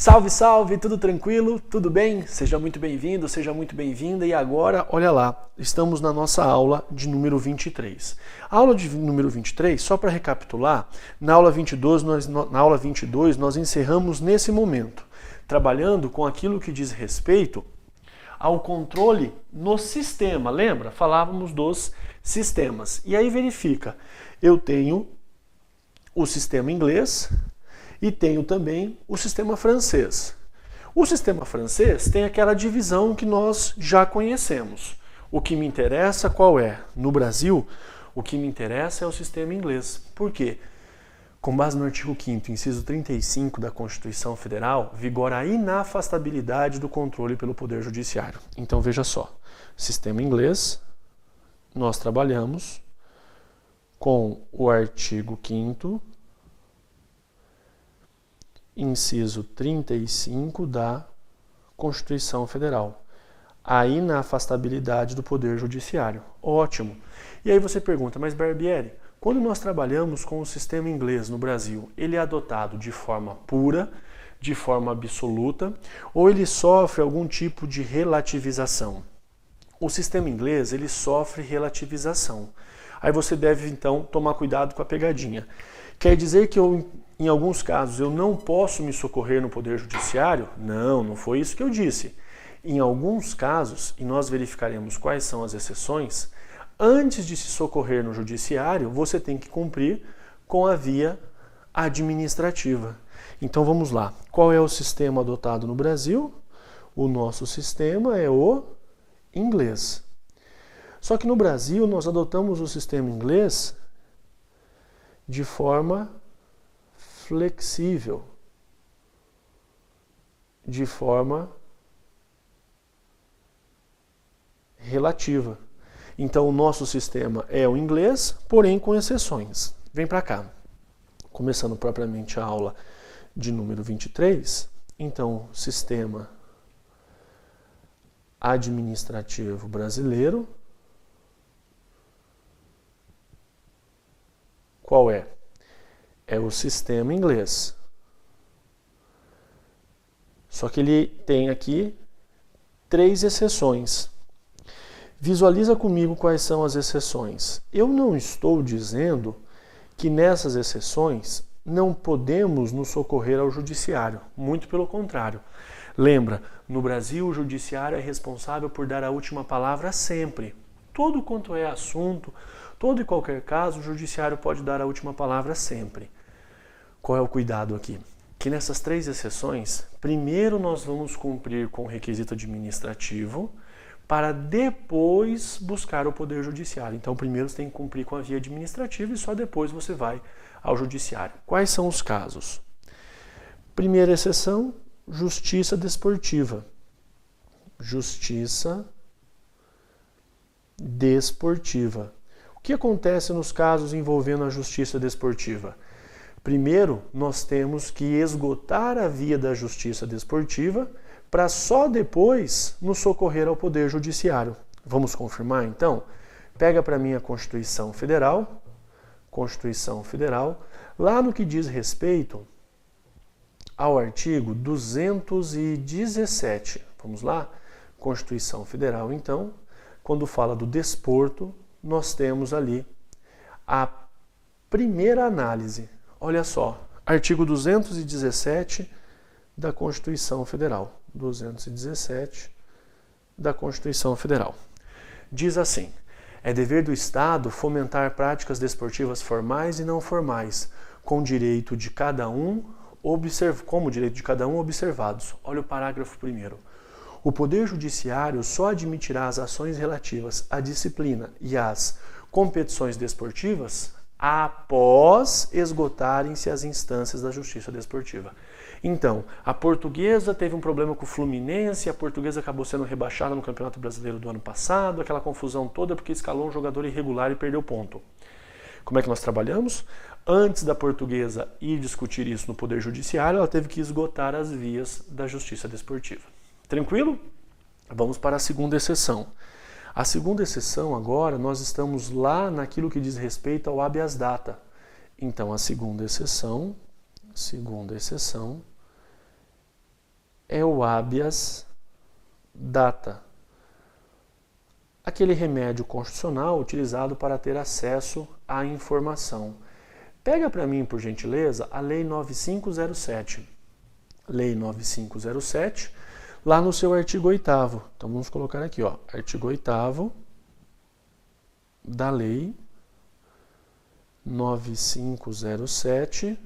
Salve, salve, tudo tranquilo? Tudo bem? Seja muito bem-vindo, seja muito bem-vinda. E agora, olha lá, estamos na nossa aula de número 23. A aula de número 23, só para recapitular, na aula 22 nós encerramos nesse momento, trabalhando com aquilo que diz respeito ao controle no sistema. Lembra? Falávamos dos sistemas. E aí verifica, eu tenho o sistema inglês e tenho também o sistema francês. O sistema francês tem aquela divisão que nós já conhecemos. O que me interessa qual é? No Brasil, o que me interessa é o sistema inglês. Por quê? Com base no artigo 5º, inciso 35 da Constituição Federal, vigora a inafastabilidade do controle pelo Poder Judiciário. Então veja só, sistema inglês, nós trabalhamos com o artigo 5º, inciso 35 da Constituição Federal, a inafastabilidade do Poder Judiciário. Ótimo! E aí você pergunta, mas Barbieri, quando nós trabalhamos com o sistema inglês no Brasil, ele é adotado de forma pura, de forma absoluta, ou ele sofre algum tipo de relativização? O sistema inglês, ele sofre relativização. Aí você deve, então, tomar cuidado com a pegadinha. Quer dizer que em alguns casos eu não posso me socorrer no Poder Judiciário? Não, não foi isso que eu disse. Em alguns casos, e nós verificaremos quais são as exceções, antes de se socorrer no Judiciário, você tem que cumprir com a via administrativa. Então vamos lá. Qual é o sistema adotado no Brasil? O nosso sistema é o inglês. Só que no Brasil nós adotamos o sistema inglês de forma flexível, de forma relativa. Então o nosso sistema é o inglês, porém com exceções. Vem para cá. Começando propriamente a aula de número 23, então sistema administrativo brasileiro. Qual é? É o sistema inglês. Só que ele tem aqui 3 exceções. Visualiza comigo quais são as exceções. Eu não estou dizendo que nessas exceções não podemos nos socorrer ao judiciário. Muito pelo contrário. Lembra, no Brasil o judiciário é responsável por dar a última palavra sempre. Todo quanto é assunto, todo e qualquer caso, o judiciário pode dar a última palavra sempre. Qual é o cuidado aqui? Que nessas 3 exceções, primeiro nós vamos cumprir com o requisito administrativo para depois buscar o Poder Judiciário. Então, primeiro você tem que cumprir com a via administrativa e só depois você vai ao Judiciário. Quais são os casos? Primeira exceção, justiça desportiva. Justiça desportiva. O que acontece nos casos envolvendo a justiça desportiva? Primeiro, nós temos que esgotar a via da justiça desportiva para só depois nos socorrer ao Poder Judiciário. Vamos confirmar, então? Pega para mim a Constituição Federal, lá no que diz respeito ao artigo 217. Vamos lá? Constituição Federal, então, quando fala do desporto, nós temos ali a primeira análise. Olha só, artigo 217 da Constituição Federal. 217 da Constituição Federal. Diz assim: é dever do Estado fomentar práticas desportivas formais e não formais, com direito de cada um observados. Olha o parágrafo 1º. O Poder Judiciário só admitirá as ações relativas à disciplina e às competições desportivas após esgotarem-se as instâncias da justiça desportiva. Então, a Portuguesa teve um problema com o Fluminense, a Portuguesa acabou sendo rebaixada no Campeonato Brasileiro do ano passado, aquela confusão toda porque escalou um jogador irregular e perdeu ponto. Como é que nós trabalhamos? Antes da Portuguesa ir discutir isso no Poder Judiciário, ela teve que esgotar as vias da justiça desportiva. Tranquilo? Vamos para a segunda exceção. A segunda exceção agora, nós estamos lá naquilo que diz respeito ao habeas data. Então, a segunda exceção é o habeas data, aquele remédio constitucional utilizado para ter acesso à informação. Pega para mim, por gentileza, a Lei 9507. Lei 9507, lá no seu artigo 8º. Então vamos colocar aqui, ó, artigo 8º da Lei 9507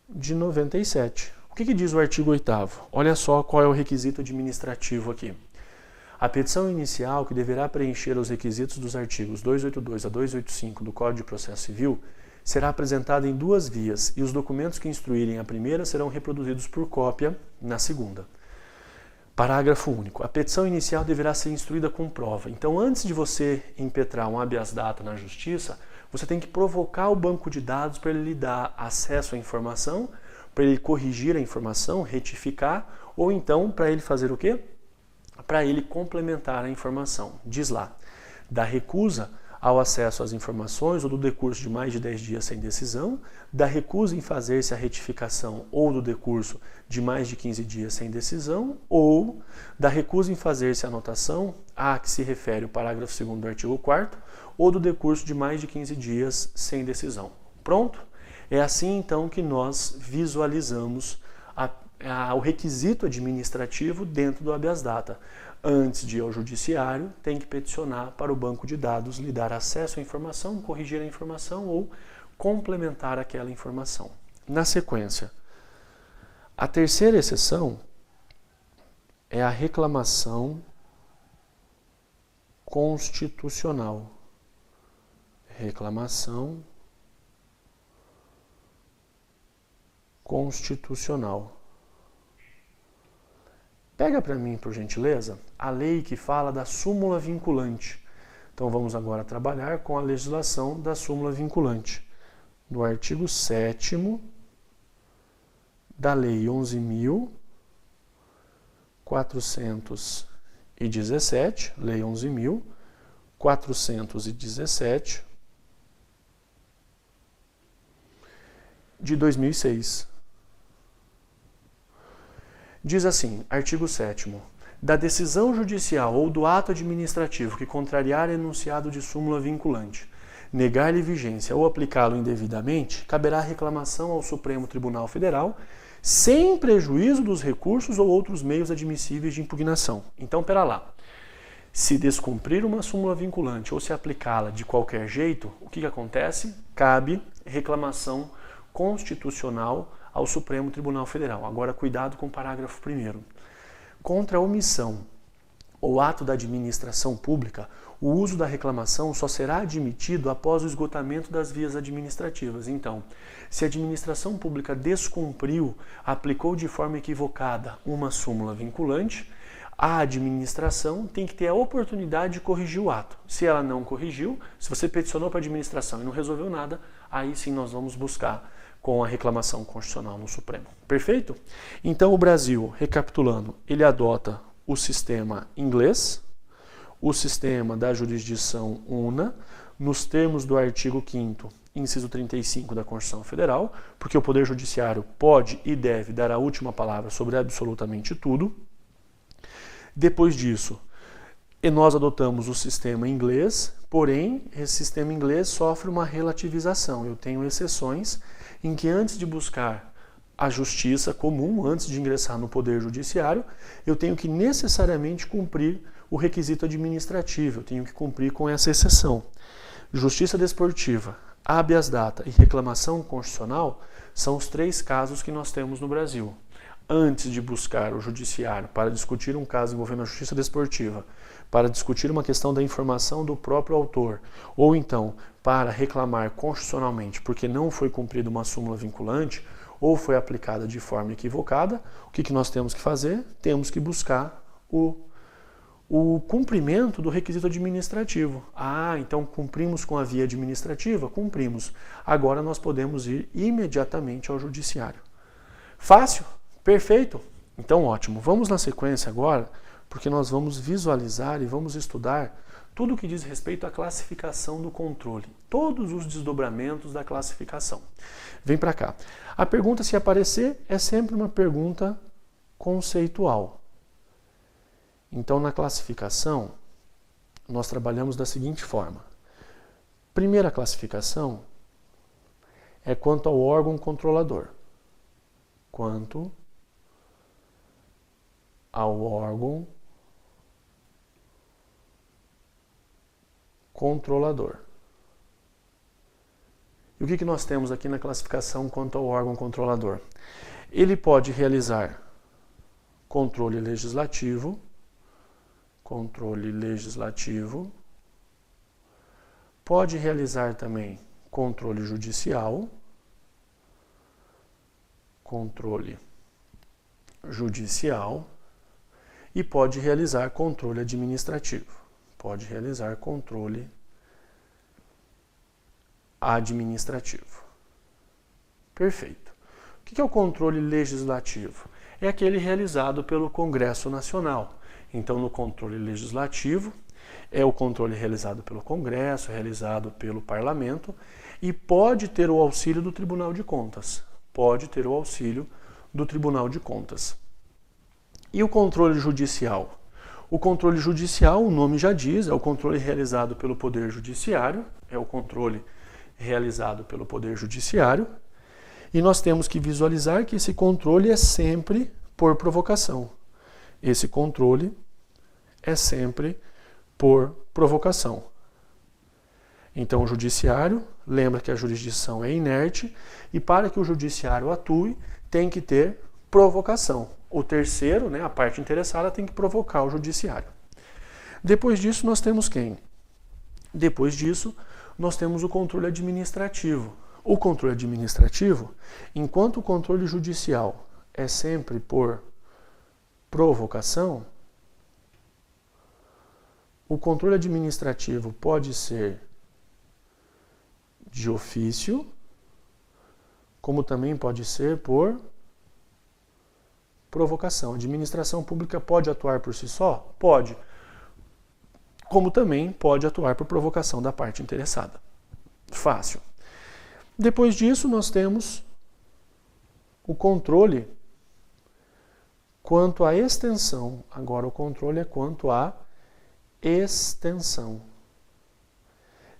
de 97. O que diz o artigo 8º? Olha só qual é o requisito administrativo aqui. A petição inicial, que deverá preencher os requisitos dos artigos 282 a 285 do Código de Processo Civil, será apresentada em 2 vias e os documentos que instruírem a primeira serão reproduzidos por cópia na segunda. Parágrafo único. A petição inicial deverá ser instruída com prova. Então, antes de você impetrar um habeas data na Justiça, você tem que provocar o banco de dados para ele lhe dar acesso à informação, para ele corrigir a informação, retificar, ou então para ele fazer o quê? Para ele complementar a informação. Diz lá, da recusa ao acesso às informações ou do decurso de mais de 10 dias sem decisão, da recusa em fazer-se a retificação ou do decurso de mais de 15 dias sem decisão, ou da recusa em fazer-se a anotação a que se refere o parágrafo 2º do artigo 4º, ou do decurso de mais de 15 dias sem decisão. Pronto? É assim então que nós visualizamos o requisito administrativo dentro do habeas data. Antes de ir ao judiciário, tem que peticionar para o banco de dados lhe dar acesso à informação, corrigir a informação ou complementar aquela informação. Na sequência, a terceira exceção é a reclamação constitucional. Reclamação constitucional. Pega para mim, por gentileza, a lei que fala da súmula vinculante. Então vamos agora trabalhar com a legislação da súmula vinculante. No artigo 7º da Lei 11.417, Lei 11.417, de 2006. Diz assim, artigo 7º, da decisão judicial ou do ato administrativo que contrariar enunciado de súmula vinculante, negar-lhe vigência ou aplicá-lo indevidamente, caberá reclamação ao Supremo Tribunal Federal, sem prejuízo dos recursos ou outros meios admissíveis de impugnação. Então, pera lá. Se descumprir uma súmula vinculante ou se aplicá-la de qualquer jeito, o que acontece? Cabe reclamação constitucional ao Supremo Tribunal Federal. Agora, cuidado com o parágrafo 1º. Contra a omissão ou ato da administração pública, o uso da reclamação só será admitido após o esgotamento das vias administrativas. Então, se a administração pública descumpriu, aplicou de forma equivocada uma súmula vinculante, a administração tem que ter a oportunidade de corrigir o ato. Se ela não corrigiu, se você peticionou para a administração e não resolveu nada, aí sim nós vamos buscar com a reclamação constitucional no Supremo. Perfeito? Então o Brasil, recapitulando, ele adota o sistema inglês, o sistema da jurisdição una, nos termos do artigo 5º, inciso 35 da Constituição Federal, porque o Poder Judiciário pode e deve dar a última palavra sobre absolutamente tudo. Depois disso, nós adotamos o sistema inglês, porém, esse sistema inglês sofre uma relativização. Eu tenho exceções em que antes de buscar a justiça comum, antes de ingressar no Poder Judiciário, eu tenho que necessariamente cumprir o requisito administrativo, eu tenho que cumprir com essa exceção. Justiça desportiva, habeas data e reclamação constitucional são os 3 casos que nós temos no Brasil. Antes de buscar o judiciário para discutir um caso envolvendo a justiça desportiva, para discutir uma questão da informação do próprio autor, ou então para reclamar constitucionalmente porque não foi cumprida uma súmula vinculante ou foi aplicada de forma equivocada, o que nós temos que fazer? Temos que buscar o cumprimento do requisito administrativo. Ah, então cumprimos com a via administrativa? Cumprimos. Agora nós podemos ir imediatamente ao judiciário. Fácil? Perfeito? Então ótimo. Vamos na sequência agora, porque nós vamos visualizar e vamos estudar Tudo que diz respeito à classificação do controle. Todos os desdobramentos da classificação. Vem para cá. A pergunta, se aparecer, é sempre uma pergunta conceitual. Então, na classificação, nós trabalhamos da seguinte forma. Primeira classificação é quanto ao órgão controlador. Quanto ao órgão controlador. E o que nós temos aqui na classificação quanto ao órgão controlador? Ele pode realizar controle legislativo, pode realizar também controle judicial, e pode realizar controle administrativo. Perfeito. O que é o controle legislativo? É aquele realizado pelo Congresso Nacional. Então, no controle legislativo, é o controle realizado pelo Congresso, realizado pelo Parlamento, e pode ter o auxílio do Tribunal de Contas. E o controle judicial? O controle judicial, o nome já diz, é o controle realizado pelo Poder Judiciário, e nós temos que visualizar que esse controle é sempre por provocação. Então, o judiciário, lembra que a jurisdição é inerte, e para que o judiciário atue, tem que ter provocação. O terceiro, a parte interessada, tem que provocar o judiciário. Depois disso, nós temos quem? Depois disso, nós temos o controle administrativo. O controle administrativo, enquanto o controle judicial é sempre por provocação, o controle administrativo pode ser de ofício, como também pode ser por provocação. A administração pública pode atuar por si só? Pode. Como também pode atuar por provocação da parte interessada. Fácil. Depois disso, nós temos o controle quanto à extensão. Agora, o controle é quanto à extensão.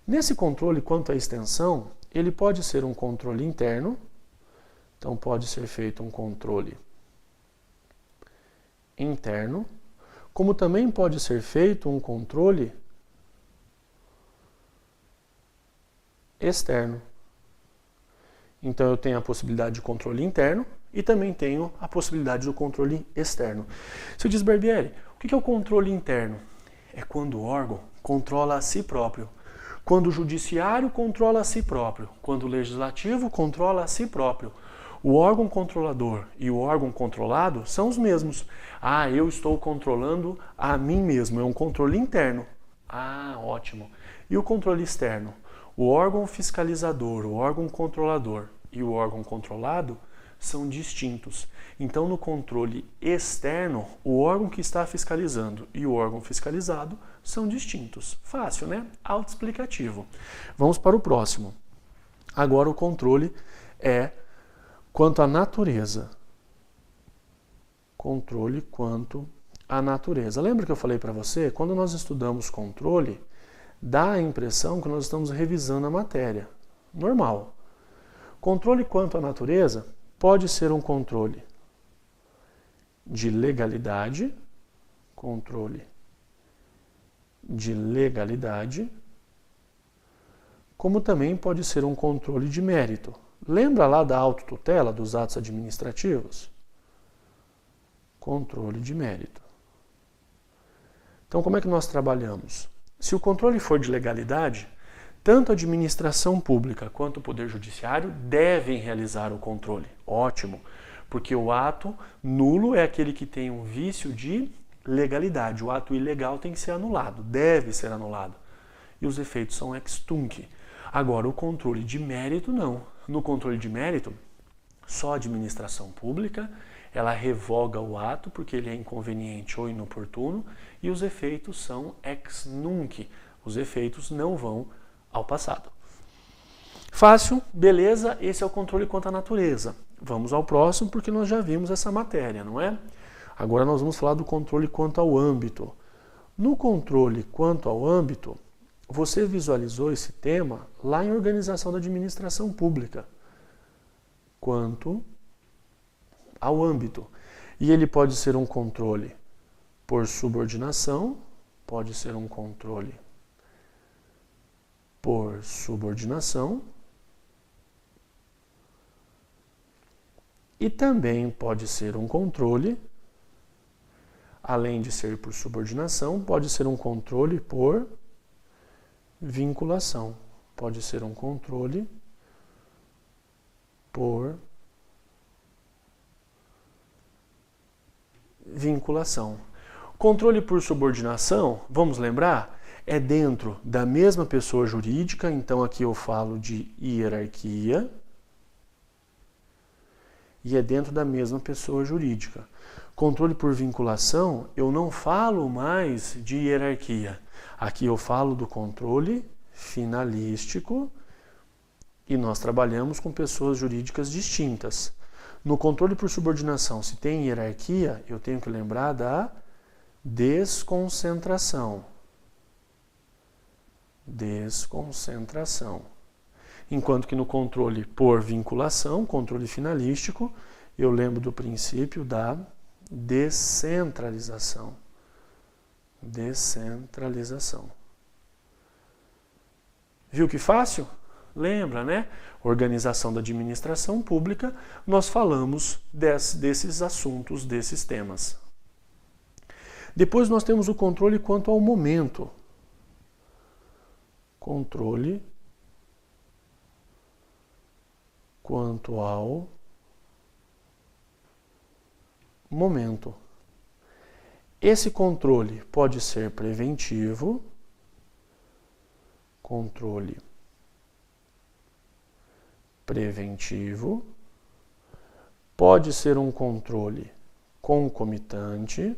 Nesse controle quanto à extensão, ele pode ser um controle interno, então pode ser feito um controle interno, como também pode ser feito um controle externo. Então eu tenho a possibilidade de controle interno e também tenho a possibilidade do controle externo. Você diz, Barbieri, o que é o controle interno? É quando o órgão controla a si próprio. Quando o judiciário controla a si próprio. Quando o legislativo controla a si próprio. O órgão controlador e o órgão controlado são os mesmos. Ah, eu estou controlando a mim mesmo. É um controle interno. Ah, ótimo. E o controle externo? O órgão fiscalizador, o órgão controlador e o órgão controlado são distintos. Então, no controle externo, o órgão que está fiscalizando e o órgão fiscalizado são distintos. Fácil, né? Autoexplicativo. Vamos para o próximo. Agora, o controle é quanto à natureza. Controle quanto à natureza. Lembra que eu falei para você? Quando nós estudamos controle, dá a impressão que nós estamos revisando a matéria. Normal. Controle quanto à natureza pode ser um controle de legalidade, como também pode ser um controle de mérito. Lembra lá da autotutela dos atos administrativos? Controle de mérito. Então, como é que nós trabalhamos? Se o controle for de legalidade, tanto a administração pública quanto o Poder Judiciário devem realizar o controle. Ótimo, porque o ato nulo é aquele que tem um vício de legalidade. O ato ilegal tem que ser anulado, deve ser anulado. E os efeitos são ex tunc. Agora, o controle de mérito, não. No controle de mérito, só a administração pública, ela revoga o ato porque ele é inconveniente ou inoportuno e os efeitos são ex nunc. Os efeitos não vão ao passado. Fácil, beleza? Esse é o controle quanto à natureza. Vamos ao próximo porque nós já vimos essa matéria, não é? Agora nós vamos falar do controle quanto ao âmbito. No controle quanto ao âmbito, você visualizou esse tema lá em Organização da Administração Pública. Quanto ao âmbito. E ele pode ser um controle por subordinação, pode ser um controle por subordinação e também pode ser um controle, além de ser por subordinação, pode ser um controle por vinculação. Pode ser um controle por vinculação. Controle por subordinação, vamos lembrar, é dentro da mesma pessoa jurídica, então aqui eu falo de hierarquia, e é dentro da mesma pessoa jurídica. Controle por vinculação, eu não falo mais de hierarquia. Aqui eu falo do controle finalístico e nós trabalhamos com pessoas jurídicas distintas. No controle por subordinação, se tem hierarquia, eu tenho que lembrar da desconcentração. Desconcentração. Enquanto que no controle por vinculação, controle finalístico, eu lembro do princípio da descentralização. Descentralização. Viu que fácil? Lembra, né? Organização da administração pública, nós falamos desses assuntos, desses temas. Depois nós temos o controle quanto ao momento. Controle quanto ao momento. Esse controle pode ser preventivo, controle preventivo, pode ser um controle concomitante,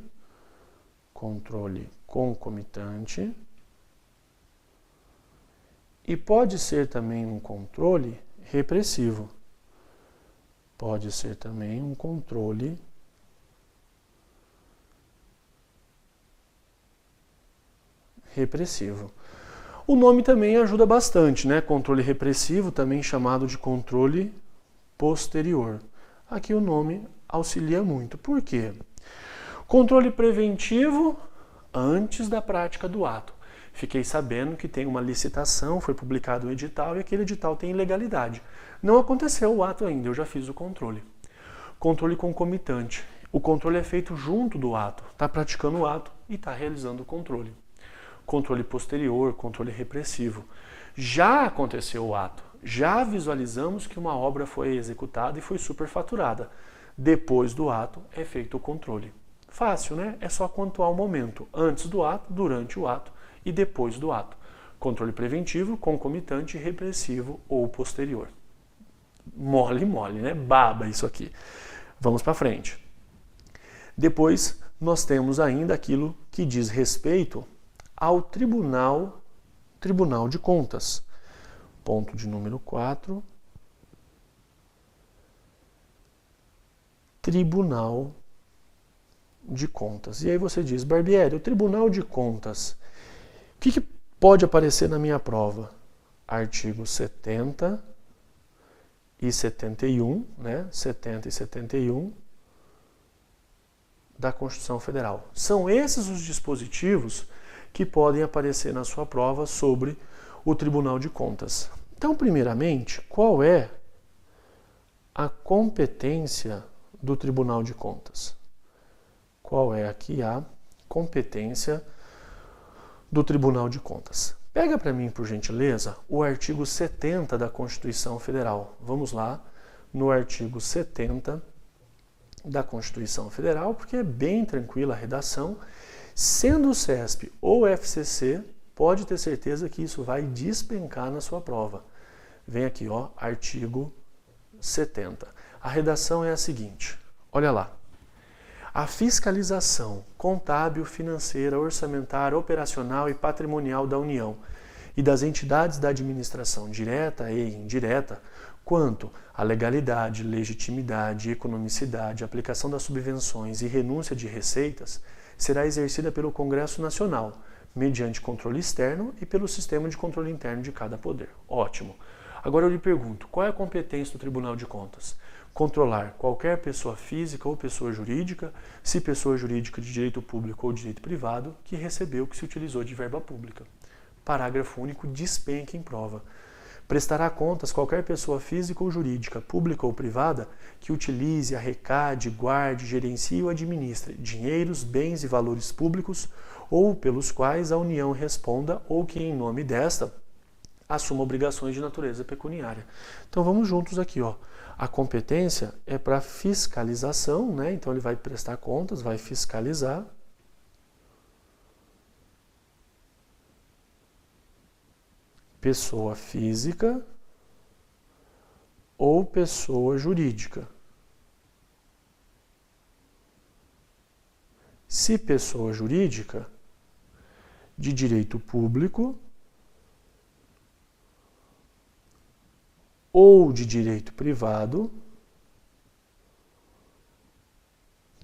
e pode ser também um controle repressivo. Pode ser também um controle repressivo. O nome também ajuda bastante, né? Controle repressivo, também chamado de controle posterior. Aqui o nome auxilia muito. Por quê? Controle preventivo antes da prática do ato. Fiquei sabendo que tem uma licitação, foi publicado um edital e aquele edital tem ilegalidade. Não aconteceu o ato ainda, eu já fiz o controle. Controle concomitante. O controle é feito junto do ato. Está praticando o ato e está realizando o controle. Controle posterior, controle repressivo. Já aconteceu o ato, já visualizamos que uma obra foi executada e foi superfaturada. Depois do ato é feito o controle. Fácil, né? É só quanto ao momento, antes do ato, durante o ato e depois do ato. Controle preventivo, concomitante, repressivo ou posterior. Mole, né? Baba isso aqui. Vamos para frente. Depois nós temos ainda aquilo que diz respeito ao Tribunal de Contas. Ponto de número 4. Tribunal de Contas. E aí você diz, Barbieri, o Tribunal de Contas, o que pode aparecer na minha prova? Artigo 70 e 71, né? 70 e 71 da Constituição Federal. São esses os dispositivos que podem aparecer na sua prova sobre o Tribunal de Contas. Então, primeiramente, qual é a competência do Tribunal de Contas? Qual é aqui a competência do Tribunal de Contas? Pega para mim, por gentileza, o artigo 70 da Constituição Federal. Vamos lá no artigo 70 da Constituição Federal, porque é bem tranquila a redação. Sendo o CESP ou FCC, pode ter certeza que isso vai despencar na sua prova. Vem aqui, ó, artigo 70. A redação é a seguinte, olha lá. A fiscalização contábil, financeira, orçamentária, operacional e patrimonial da União e das entidades da administração direta e indireta, quanto à legalidade, legitimidade, economicidade, aplicação das subvenções e renúncia de receitas, será exercida pelo Congresso Nacional, mediante controle externo e pelo sistema de controle interno de cada poder. Ótimo. Agora eu lhe pergunto, qual é a competência do Tribunal de Contas? Controlar qualquer pessoa física ou pessoa jurídica, se pessoa jurídica de direito público ou direito privado, que recebeu o que se utilizou de verba pública. Parágrafo único despenca em prova. Prestará contas qualquer pessoa física ou jurídica, pública ou privada, que utilize, arrecade, guarde, gerencie ou administre dinheiros, bens e valores públicos ou pelos quais a União responda ou que, em nome desta, assuma obrigações de natureza pecuniária. Então vamos juntos aqui, ó. A competência é para fiscalização, né? Então ele vai prestar contas, vai fiscalizar. Pessoa física ou pessoa jurídica. Se pessoa jurídica, de direito público ou de direito privado,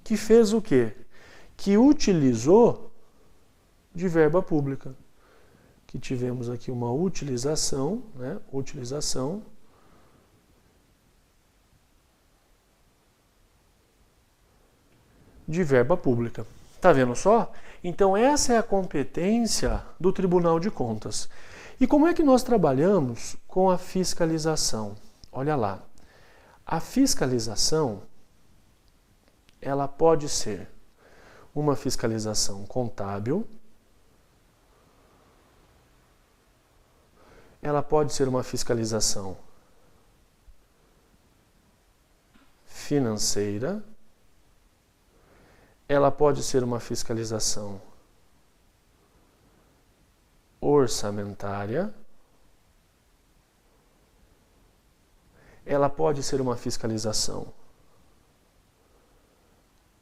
que fez o quê? Que utilizou de verba pública. Que tivemos aqui uma utilização, né? Utilização de verba pública. Tá vendo só? Então essa é a competência do Tribunal de Contas. E como é que nós trabalhamos com a fiscalização? Olha lá. A fiscalização, ela pode ser uma fiscalização contábil, ela pode ser uma fiscalização financeira, ela pode ser uma fiscalização orçamentária, ela pode ser uma fiscalização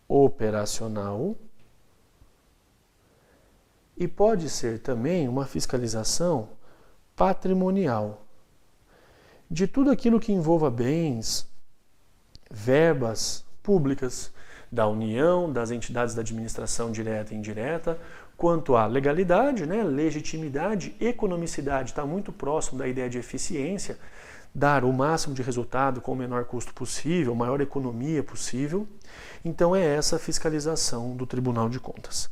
operacional e pode ser também uma fiscalização patrimonial, de tudo aquilo que envolva bens, verbas públicas da União, das entidades da administração direta e indireta, quanto à legalidade, né, legitimidade, economicidade, está muito próximo da ideia de eficiência, dar o máximo de resultado com o menor custo possível, maior economia possível. Então é essa a fiscalização do Tribunal de Contas.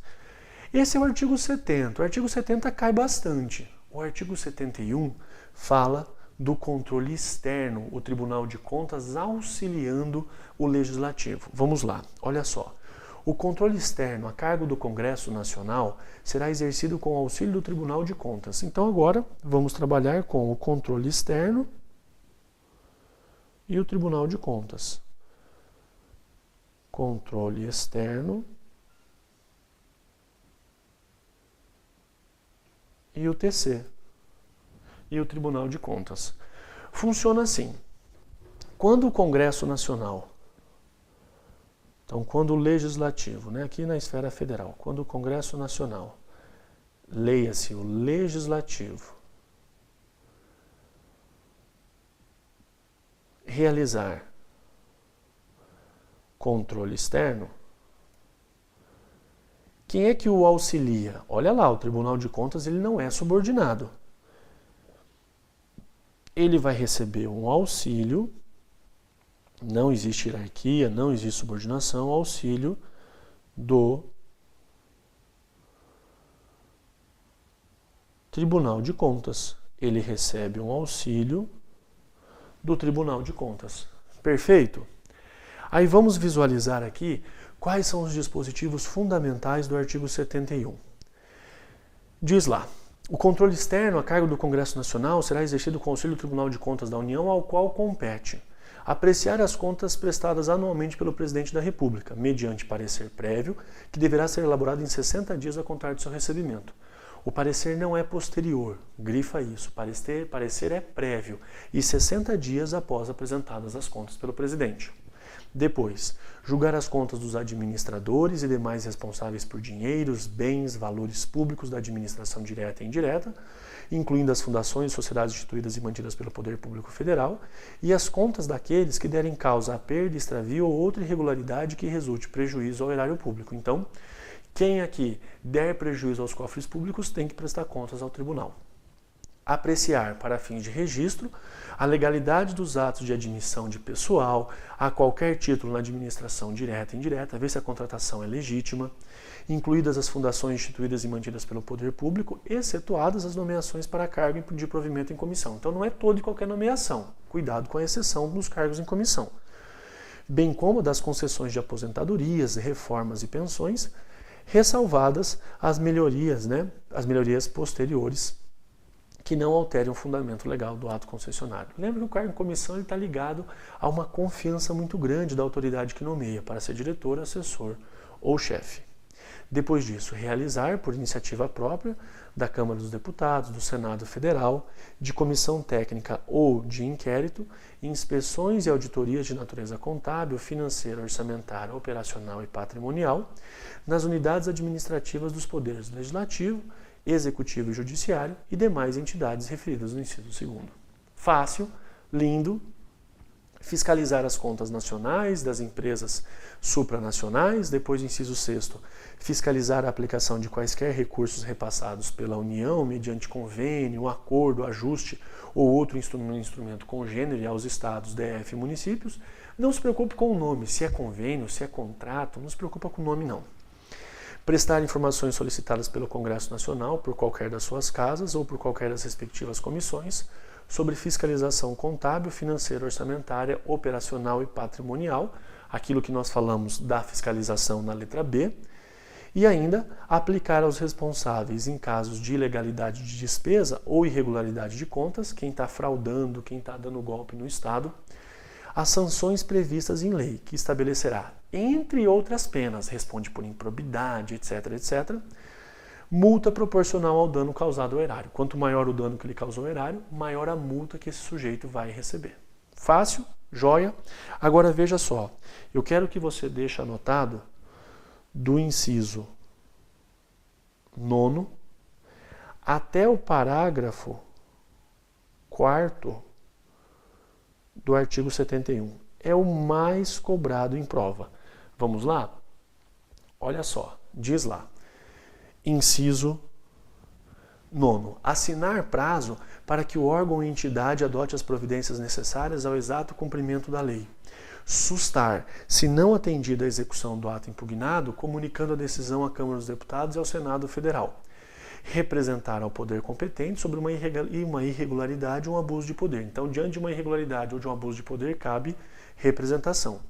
Esse é o artigo 70. O artigo 70 cai bastante. O artigo 71 fala do controle externo, o Tribunal de Contas auxiliando o Legislativo. Vamos lá, olha só. O controle externo a cargo do Congresso Nacional será exercido com o auxílio do Tribunal de Contas. Então agora vamos trabalhar com o controle externo e o Tribunal de Contas. Controle externo e o TC, e o Tribunal de Contas. Funciona assim. Quando o Congresso Nacional, então quando o Legislativo, né, aqui na esfera federal, quando o Congresso Nacional, leia-se o Legislativo, realizar controle externo, quem é que o auxilia? Olha lá, o Tribunal de Contas ele não é subordinado. Ele vai receber um auxílio, não existe hierarquia, não existe subordinação, auxílio do Tribunal de Contas. Ele recebe um auxílio do Tribunal de Contas. Perfeito? Aí vamos visualizar aqui quais são os dispositivos fundamentais do artigo 71. Diz lá, o controle externo a cargo do Congresso Nacional será exercido com auxílio do Tribunal de Contas da União, ao qual compete apreciar as contas prestadas anualmente pelo Presidente da República, mediante parecer prévio, que deverá ser elaborado em 60 dias a contar do seu recebimento. O parecer não é posterior, grifa isso, parecer é prévio e 60 dias após apresentadas as contas pelo Presidente. Depois, julgar as contas dos administradores e demais responsáveis por dinheiros, bens, valores públicos da administração direta e indireta, incluindo as fundações e sociedades instituídas e mantidas pelo Poder Público Federal, e as contas daqueles que derem causa a perda, extravio ou outra irregularidade que resulte prejuízo ao erário público. Então, quem aqui der prejuízo aos cofres públicos tem que prestar contas ao tribunal. Apreciar, para fins de registro, a legalidade dos atos de admissão de pessoal a qualquer título na administração direta e indireta, ver se a contratação é legítima, incluídas as fundações instituídas e mantidas pelo poder público, excetuadas as nomeações para cargo de provimento em comissão. Então não é toda e qualquer nomeação, cuidado com a exceção dos cargos em comissão. Bem como das concessões de aposentadorias, reformas e pensões, ressalvadas as melhorias posteriores que não alterem o fundamento legal do ato concessionário. Lembra que o cargo em comissão está ligado a uma confiança muito grande da autoridade que nomeia para ser diretor, assessor ou chefe. Depois disso, realizar, por iniciativa própria, da Câmara dos Deputados, do Senado Federal, de comissão técnica ou de inquérito, inspeções e auditorias de natureza contábil, financeira, orçamentária, operacional e patrimonial, nas unidades administrativas dos poderes legislativo, executivo e judiciário e demais entidades referidas no inciso 2º. Fácil, lindo, fiscalizar as contas nacionais das empresas supranacionais, depois inciso 6º, fiscalizar a aplicação de quaisquer recursos repassados pela União mediante convênio, acordo, ajuste ou outro instrumento congênere aos estados, DF e municípios. Não se preocupe com o nome, se é convênio, se é contrato, não se preocupa com o nome não. Prestar informações solicitadas pelo Congresso Nacional por qualquer das suas casas ou por qualquer das respectivas comissões sobre fiscalização contábil, financeira, orçamentária, operacional e patrimonial, aquilo que nós falamos da fiscalização na letra B, e ainda aplicar aos responsáveis em casos de ilegalidade de despesa ou irregularidade de contas, quem está fraudando, quem está dando golpe no Estado, as sanções previstas em lei, que estabelecerá, entre outras penas, responde por improbidade, etc., etc., multa proporcional ao dano causado ao erário. Quanto maior o dano que ele causou ao erário, maior a multa que esse sujeito vai receber. Fácil? Joia? Agora veja só, eu quero que você deixe anotado do inciso 9º até o parágrafo 4º do artigo 71. É o mais cobrado em prova. Vamos lá? Olha só, diz lá. Inciso 9º. Assinar prazo para que o órgão ou entidade adote as providências necessárias ao exato cumprimento da lei. Sustar, se não atendida a execução do ato impugnado, comunicando a decisão à Câmara dos Deputados e ao Senado Federal. Representar ao poder competente sobre uma irregularidade ou um abuso de poder. Então, diante de uma irregularidade ou de um abuso de poder, cabe representação.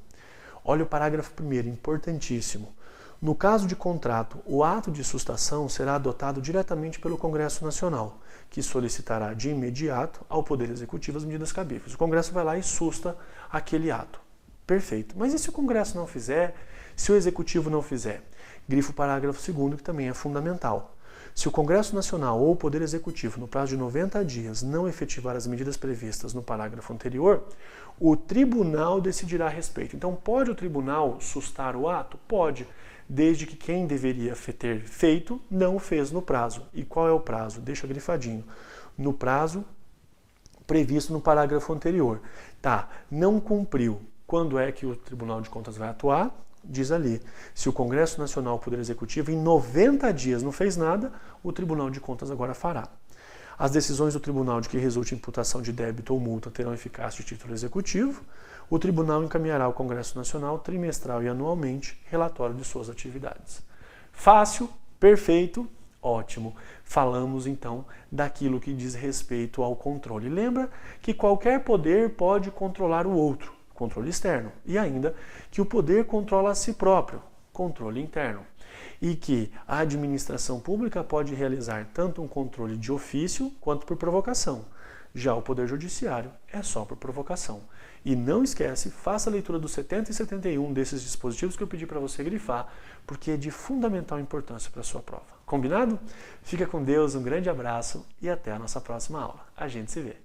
Olha o parágrafo 1º, importantíssimo. No caso de contrato, o ato de sustação será adotado diretamente pelo Congresso Nacional, que solicitará de imediato ao Poder Executivo as medidas cabíveis. O Congresso vai lá e susta aquele ato. Perfeito. Mas e se o Congresso não fizer? Se o Executivo não fizer? Grifo parágrafo 2º, que também é fundamental. Se o Congresso Nacional ou o Poder Executivo, no prazo de 90 dias, não efetivar as medidas previstas no parágrafo anterior, o tribunal decidirá a respeito. Então, pode o tribunal sustar o ato? Pode, desde que quem deveria ter feito não fez no prazo. E qual é o prazo? Deixa grifadinho. No prazo previsto no parágrafo anterior. Tá, não cumpriu. Quando é que o Tribunal de Contas vai atuar? Diz ali, se o Congresso Nacional, o Poder Executivo, em 90 dias não fez nada, o Tribunal de Contas agora fará. As decisões do Tribunal de que resulte imputação de débito ou multa terão eficácia de título executivo. O Tribunal encaminhará ao Congresso Nacional, trimestral e anualmente, relatório de suas atividades. Fácil, perfeito, ótimo. Falamos então daquilo que diz respeito ao controle. Lembra que qualquer poder pode controlar o outro. Controle externo, e ainda que o poder controla a si próprio, controle interno, e que a administração pública pode realizar tanto um controle de ofício quanto por provocação. Já o Poder Judiciário é só por provocação. E não esquece, faça a leitura dos 70 e 71 desses dispositivos que eu pedi para você grifar, porque é de fundamental importância para a sua prova. Combinado? Fica com Deus, um grande abraço e até a nossa próxima aula. A gente se vê.